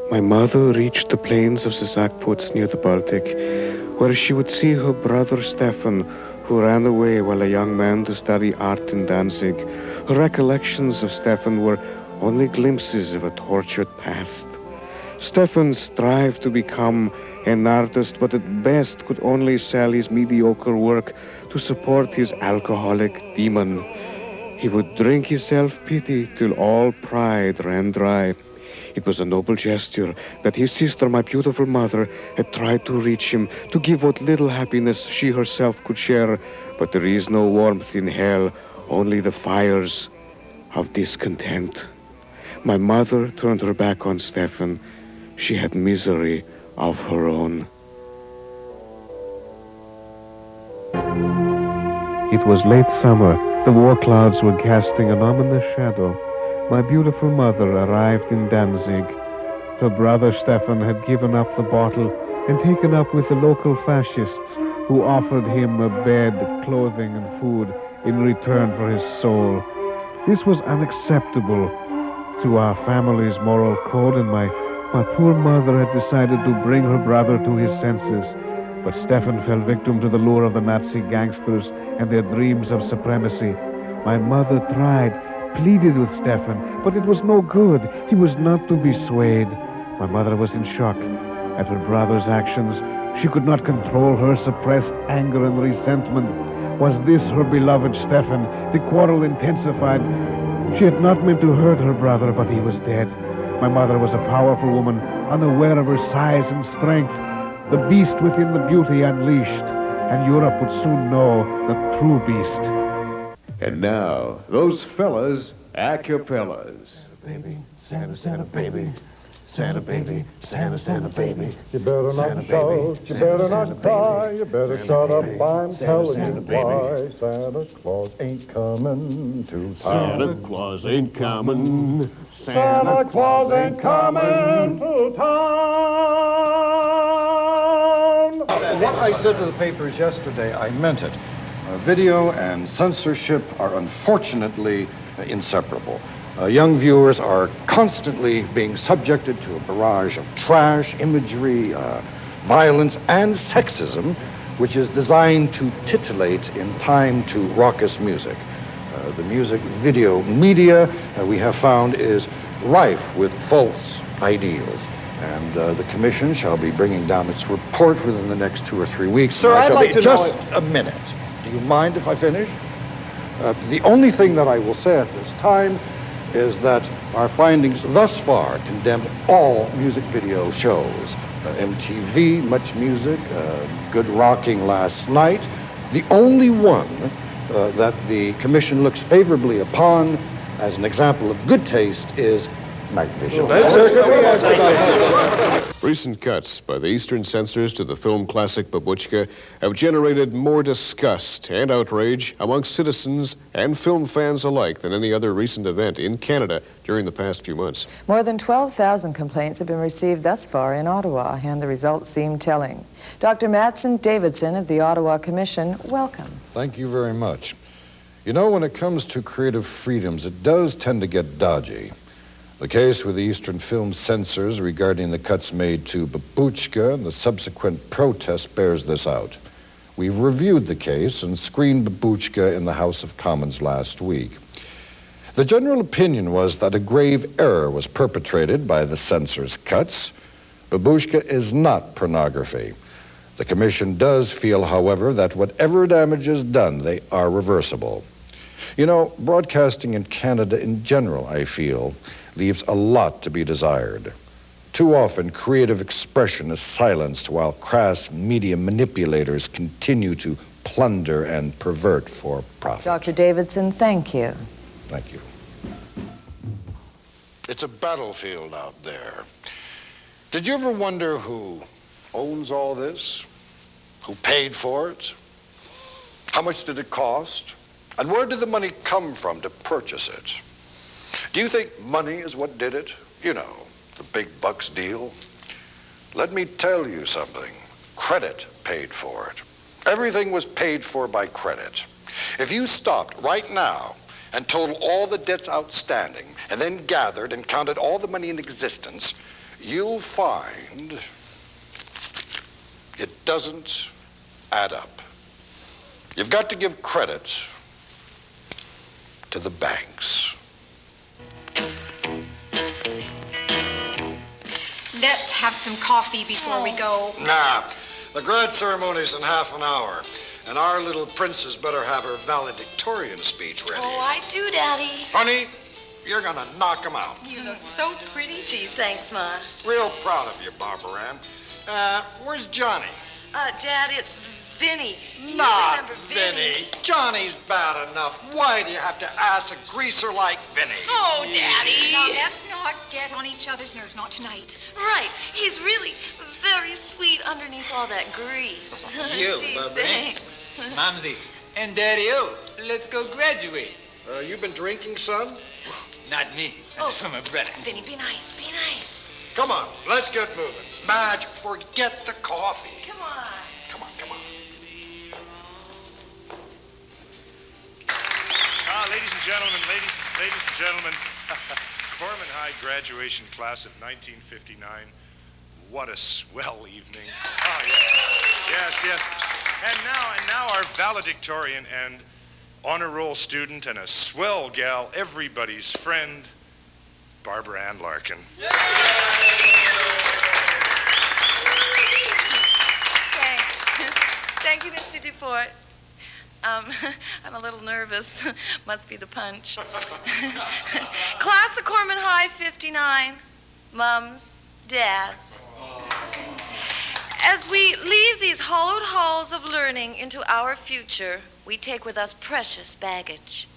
My mother reached the plains of Sisakputs near the Baltic, where she would see her brother Stefan, who ran away while a young man to study art in Danzig. Her recollections of Stefan were only glimpses of a tortured past. Stefan strived to become an artist, but at best could only sell his mediocre work to support his alcoholic demon. He would drink his self-pity till all pride ran dry. It was a noble gesture that his sister, my beautiful mother, had tried to reach him, to give what little happiness she herself could share. But there is no warmth in hell, only the fires of discontent. My mother turned her back on Stefan. She had misery of her own. It was late summer. The war clouds were casting an ominous shadow. My beautiful mother arrived in Danzig. Her brother Stefan had given up the bottle and taken up with the local fascists, who offered him a bed, clothing, and food in return for his soul. This was unacceptable to our family's moral code, and my poor mother had decided to bring her brother to his senses. But Stefan fell victim to the lure of the Nazi gangsters and their dreams of supremacy. My mother tried, pleaded with Stefan, but it was no good. He was not to be swayed. My mother was in shock at her brother's actions. She could not control her suppressed anger and resentment. Was this her beloved Stefan? The quarrel intensified. She had not meant to hurt her brother, but he was dead. My mother was a powerful woman, unaware of her size and strength, the beast within the beauty unleashed, and Europe would soon know the true beast. And now, those fellas, acapellas. Baby, Santa, Santa, baby. Santa, baby, Santa, Santa, baby. You better not shout, you better not cry, you better shut up, I'm telling you why. Santa Claus ain't coming to town. Santa Claus ain't coming. Santa Claus ain't coming to town. What I said to the papers yesterday, I meant it. Video and censorship are unfortunately inseparable. Young viewers are constantly being subjected to a barrage of trash, imagery, violence, and sexism, which is designed to titillate in time to raucous music. The music video media, we have found, is rife with false ideals. And the commission shall be bringing down its report within the next 2 or 3 weeks. Sir, I'd like to know... Just a minute. Do you mind if I finish? The only thing that I will say at this time is that our findings thus far condemned all music video shows. MTV, Much Music, Good Rocking Last Night. The only one that the commission looks favorably upon as an example of good taste is Nite Vision. Recent cuts by the Eastern censors to the film classic Babushka have generated more disgust and outrage amongst citizens and film fans alike than any other recent event in Canada during the past few months. More than 12,000 complaints have been received thus far in Ottawa, and the results seem telling. Dr. Madson Davidson of the Ottawa Commission, welcome. Thank you very much. You know, when it comes to creative freedoms, it does tend to get dodgy. The case with the Eastern Film Censors regarding the cuts made to Babushka and the subsequent protest bears this out. We've reviewed the case and screened Babushka in the House of Commons last week. The general opinion was that a grave error was perpetrated by the censors' cuts. Babushka is not pornography. The Commission does feel, however, that whatever damage is done, they are reversible. You know, broadcasting in Canada in general, I feel, leaves a lot to be desired. Too often, creative expression is silenced while crass media manipulators continue to plunder and pervert for profit. Dr. Davidson, thank you. Thank you. It's a battlefield out there. Did you ever wonder who owns all this? Who paid for it? How much did it cost? And where did the money come from to purchase it? Do you think money is what did it? You know, the big bucks deal. Let me tell you something. Credit paid for it. Everything was paid for by credit. If you stopped right now and totaled all the debts outstanding and then gathered and counted all the money in existence, you'll find it doesn't add up. You've got to give credit to the banks. Let's have some coffee before we go. Nah, the grad ceremony's in half an hour, and our little princess better have her valedictorian speech ready. Oh, I do, Daddy. Honey, you're gonna knock 'em out. You look so pretty. Gee, thanks, Ma. Real proud of you, Barbara Ann. Where's Johnny? Dad, it's Vinny. Not remember Vinny. Johnny's bad enough. Why do you have to ask a greaser like Vinny? Oh, Daddy. Now, let's not get on each other's nerves, not tonight. Right. He's really very sweet underneath all that grease. You, Gee, Barbara. thanks. Momsy and Daddy-O, let's go graduate. You been drinking, son? Not me. That's for my brother. Vinny, be nice. Be nice. Come on, let's get moving. Madge, forget the coffee. Come on. Come on, come on. Ladies and gentlemen, Corman High graduation class of 1959. What a swell evening. Oh, yes. Yes. And now our valedictorian and honor roll student and a swell gal, everybody's friend, Barbara Ann Larkin. Thanks. Thank you, Mr. DeFort. I'm a little nervous. Must be the punch. Class of Corman High 59. Mums, dads. As we leave these hollowed halls of learning into our future, we take with us precious baggage.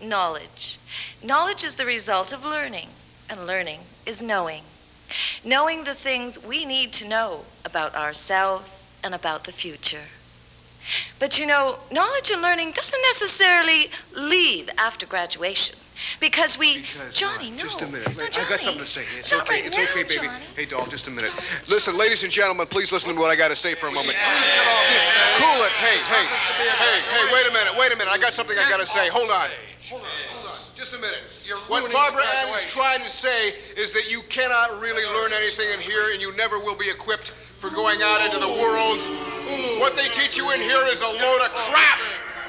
Knowledge. Knowledge is the result of learning, and learning is knowing. Knowing the things we need to know about ourselves and about the future. But you know, knowledge and learning doesn't necessarily leave after graduation. Because Johnny, no. Just a minute. No, I got something to say. It's Not okay. right It's now, okay, baby. Johnny. Hey, doll, just a minute. Listen, ladies and gentlemen, please listen to what I got to say for a moment. Just Cool it. Hey, wait a minute. I got something I got to say. Hold on. Just a minute. What ruining Barbara the Ann is graduation. trying to say is that you cannot really learn anything in here, and you never will be equipped for going out into the world. What they teach you in here is a load of crap.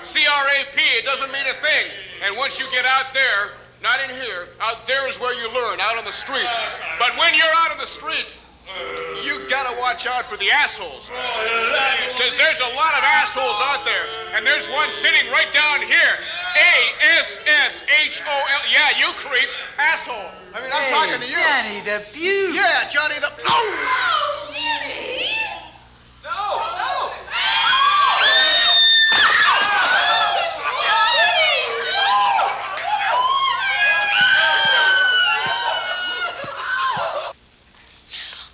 C-R-A-P. It doesn't mean a thing. And once you get out there, not in here, out there is where you learn, out on the streets. But when you're out on the streets, you gotta watch out for the assholes. Because there's a lot of assholes out there. And there's one sitting right down here. A-S-S-H-O-L. Yeah, you creep. Asshole. I mean, I'm talking to you. Johnny the Beaut. Yeah, Johnny the... Oh, Vinny! No!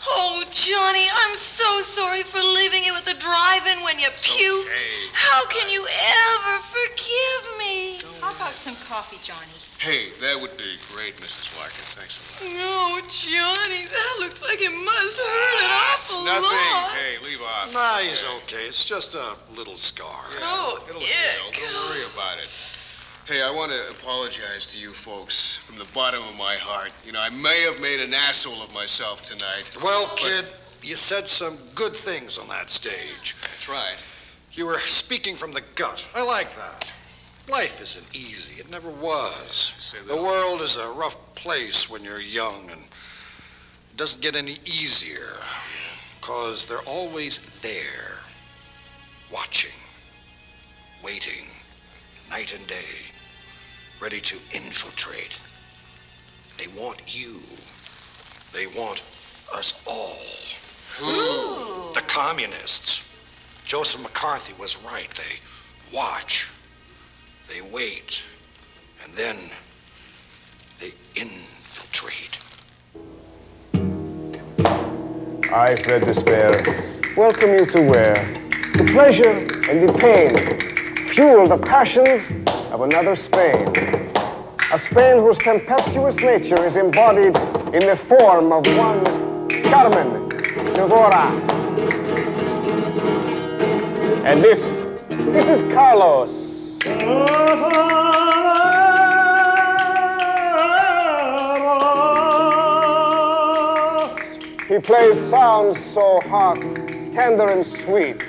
Oh, Johnny, I'm so sorry for leaving you at the drive-in when you puked. okay. How can you ever forgive me? How about some coffee, Johnny? Hey, that would be great, Mrs. Larkin. Thanks a lot. No, Johnny, that looks like it must hurt an awful Nothing. lot. Hey, leave off. Nah, he's okay. It's just a little scar. Oh, It'll ick. heal. Don't worry about it. Hey, I want to apologize to you folks from the bottom of my heart. You know, I may have made an asshole of myself tonight. Well, kid, you said some good things on that stage. That's right. You were speaking from the gut. I like that. Life isn't easy. It never was. Say that. The world is a rough place when you're young, and it doesn't get any easier. Because they're always there, watching, waiting, night and day, ready to infiltrate. They want you. They want us all. Ooh. The communists. Joseph McCarthy was right. They watch, they wait, and then they infiltrate. I, Fred Despair, welcome you to where the pleasure and the pain fuel the passions of another Spain. A Spain whose tempestuous nature is embodied in the form of one Carmen Devora. And this is Carlos. He plays sounds so hot, tender and sweet.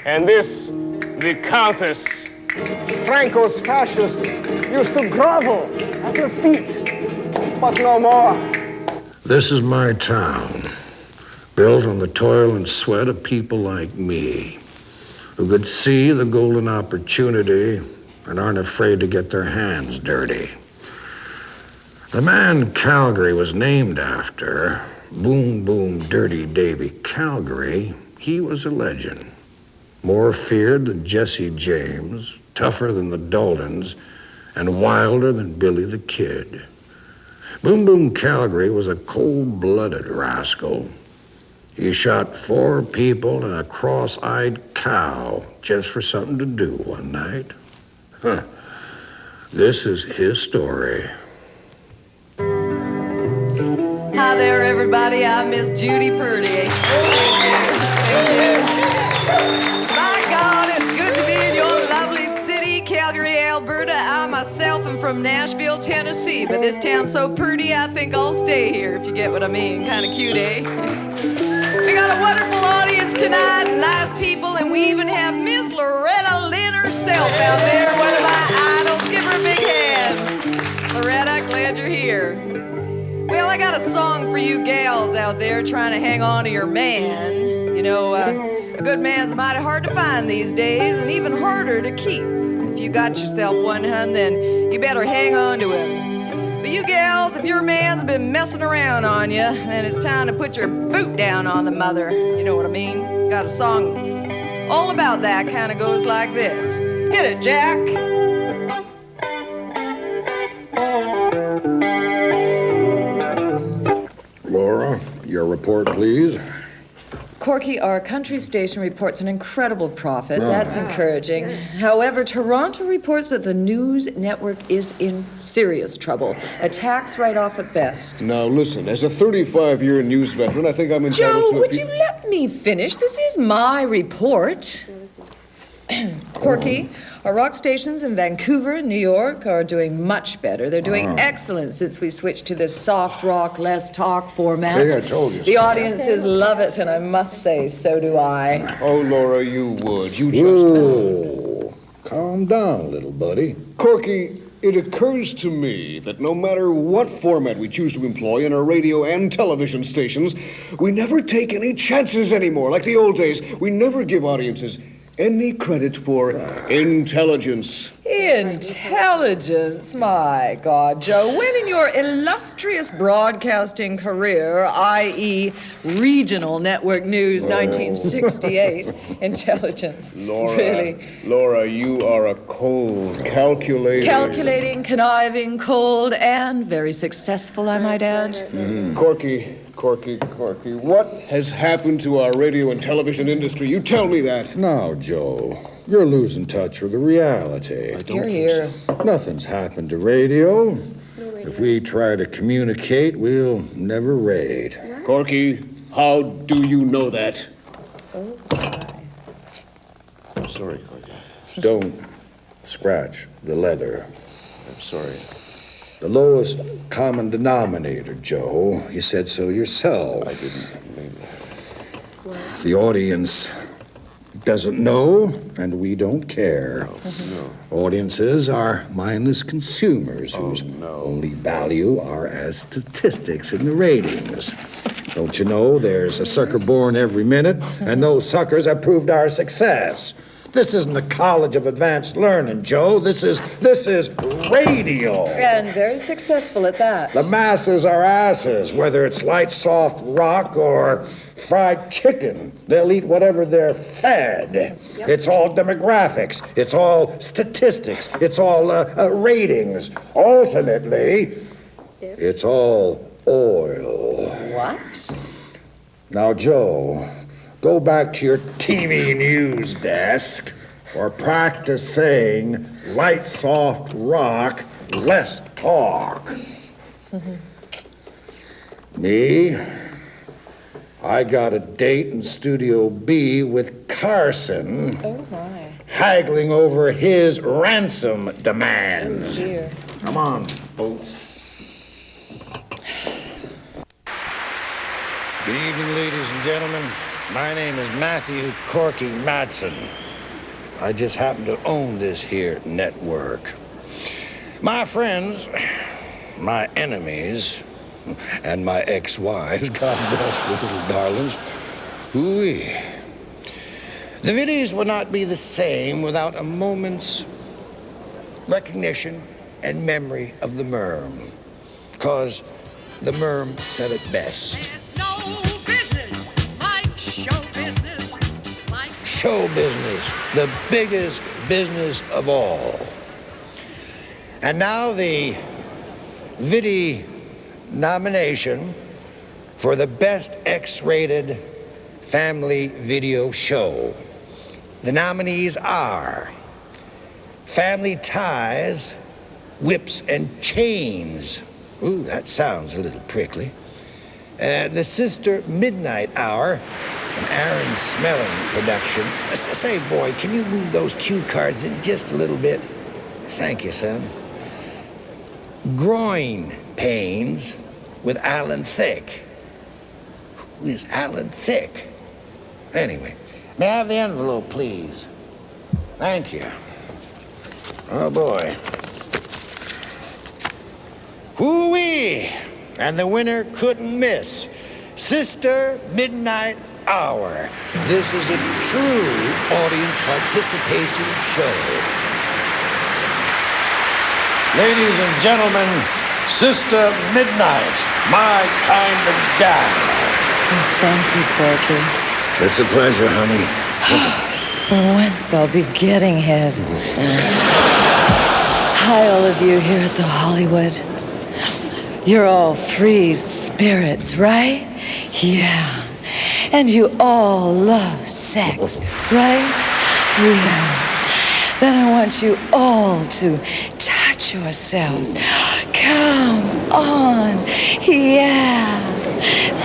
And this, the Countess. Franco's fascists used to grovel at her feet, but no more. This is my town, built on the toil and sweat of people like me, who could see the golden opportunity and aren't afraid to get their hands dirty. The man Calgary was named after, Boom Boom Dirty Davy Calgary, he was a legend. More feared than Jesse James, tougher than the Daltons, and wilder than Billy the Kid. Boom Boom Calgary was a cold-blooded rascal. He shot 4 people and a cross-eyed cow just for something to do one night. This is his story. Hi there, everybody. I'm Miss Judy Purdy. Thank you. My God, it's good to be in your lovely city, Calgary, Alberta. I myself am from Nashville, Tennessee, but this town's so pretty, I think I'll stay here, if you get what I mean. Kind of cute, eh? We got a wonderful audience tonight, nice people, and we even have Miss Loretta Lynn herself out there, one of my idols. Give her a big hand. Loretta, glad you're here. Well, I got a song for you gals out there trying to hang on to your man. You know, a good man's mighty hard to find these days, and even harder to keep. If you got yourself one, hun, then you better hang on to him. But you gals, if your man's been messing around on you, then it's time to put your boot down on the mother. You know what I mean? Got a song all about that, kind of goes like this. Hit it, Jack. Laura, your report, please. Corky, our country station reports an incredible profit. That's encouraging. However, Toronto reports that the news network is in serious trouble. A tax write-off at best. Now, listen, as a 35-year news veteran, I think I'm entitled Joe, to... would you let me finish? This is my report. Corky, our rock stations in Vancouver and New York are doing much better. They're doing excellent since we switched to this soft rock, less talk format. See, I told you. The audiences love it, and I must say, so do I. Oh, Laura, you would. You just... Oh, calm down, little buddy. Corky, it occurs to me that no matter what format we choose to employ in our radio and television stations, we never take any chances anymore. Like the old days, we never give audiences any credit for intelligence. Intelligence? My God, Joe. When in your illustrious broadcasting career, i.e. regional network news 1968, intelligence? Laura, really? Laura, you are a cold, calculating... Calculating, conniving, cold, and very successful, I might add. Corky, what has happened to our radio and television industry? You tell me that. Now, Joe, you're losing touch with the reality. You're here. Nothing's happened to radio. If we try to communicate, we'll never raid. Corky, how do you know that? Oh, I'm sorry, Corky. Don't scratch the leather. I'm sorry. The lowest common denominator, Joe. You said so yourself. I didn't mean that. The audience doesn't know, and we don't care. No. Audiences are mindless consumers whose only value are as statistics in the ratings. Don't you know there's a sucker born every minute, and those suckers have proved our success. This isn't a college of advanced learning, Joe. This is radio. And very successful at that. The masses are asses, whether it's light, soft rock or fried chicken. They'll eat whatever they're fed. Yep. It's all demographics. It's all statistics. It's all ratings. Ultimately, it's all oil. What? Now, Joe, go back to your TV news desk or practice saying light, soft rock, less talk. Me, I got a date in Studio B with Carson. Oh, my. Haggling over his ransom demands. Oh, dear. Come on, folks. Good evening, ladies and gentlemen. My name is Matthew Corky Madson. I just happen to own this here network. My friends, my enemies, and my ex-wives, God bless the little darlings, ooh-wee. The videos would not be the same without a moment's recognition and memory of the Merm. Because the Merm said it best. Show business, the biggest business of all. And now the Vidi nomination for the best X-rated family video show. The nominees are Family Ties, Whips and Chains. Ooh, that sounds a little prickly. The Sister Midnight Hour, an Aaron Smelling production. Say, boy, can you move those cue cards in just a little bit? Thank you, son. Groin Pains with Alan Thicke. Who is Alan Thicke? Anyway, may I have the envelope, please? Thank you. Oh, boy. Hoo-wee! And the winner couldn't miss. Sister Midnight Hour. This is a true audience participation show. Ladies and gentlemen, Sister Midnight, my kind of gal. Oh, thank you, Corky. It's a pleasure, honey. From whence I'll be getting head. Hi, all of you here at the Hollywood. You're all free spirits, right? Yeah. And you all love sex, right? Yeah. Then I want you all to touch yourselves. Come on. Yeah.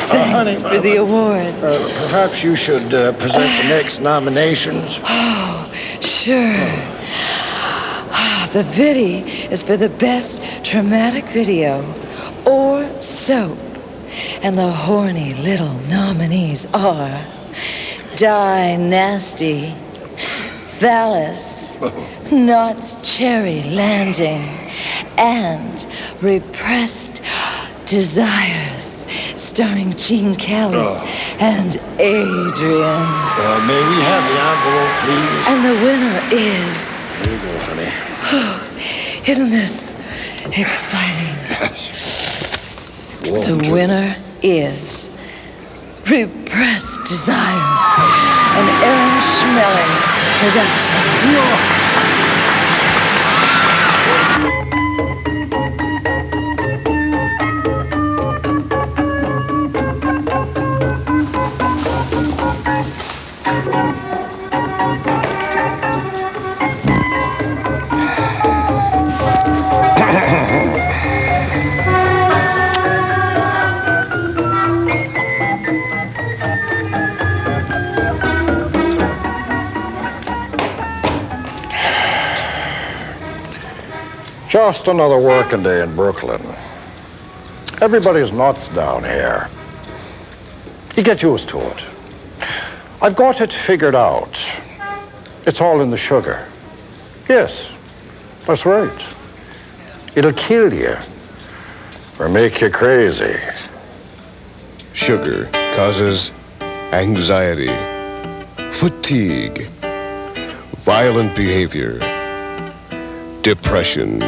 Thanks for the award. Perhaps you should present the next nominations. Oh, sure. The Vidi is for the best dramatic video or soap. And the horny little nominees are Die Nasty, Phallus, Knott's Cherry Landing, and Repressed Desires, starring Gene Callis and Adrian. May we have the envelope, please? And the winner is... Here you go, honey. Isn't this exciting? Yes. The winner is Repressed Desires, an Aaron Schmelling production. Just another working day in Brooklyn. Everybody's nuts down here. You get used to it. I've got it figured out. It's all in the sugar. Yes, that's right. It'll kill you or make you crazy. Sugar causes anxiety, fatigue, violent behavior, depression.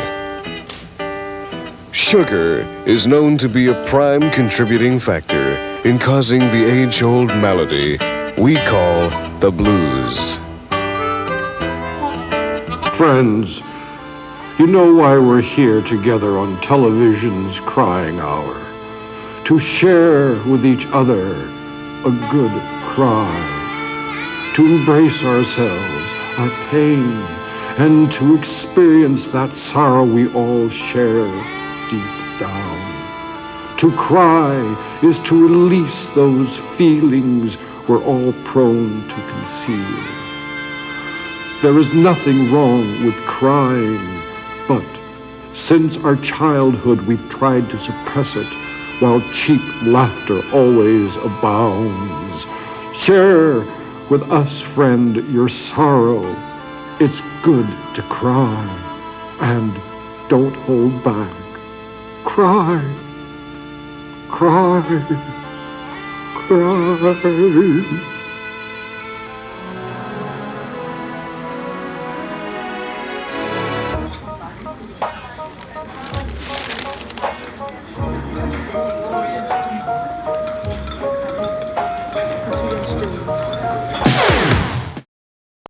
Sugar is known to be a prime contributing factor in causing the age-old malady we call the blues. Friends, you know why we're here together on television's crying hour. To share with each other a good cry. To embrace ourselves, our pain, and to experience that sorrow we all share deep down. To cry is to release those feelings we're all prone to conceal. There is nothing wrong with crying, but since our childhood we've tried to suppress it while cheap laughter always abounds. Share with us, friend, your sorrow. It's good to cry, and don't hold back. Cry, cry, cry.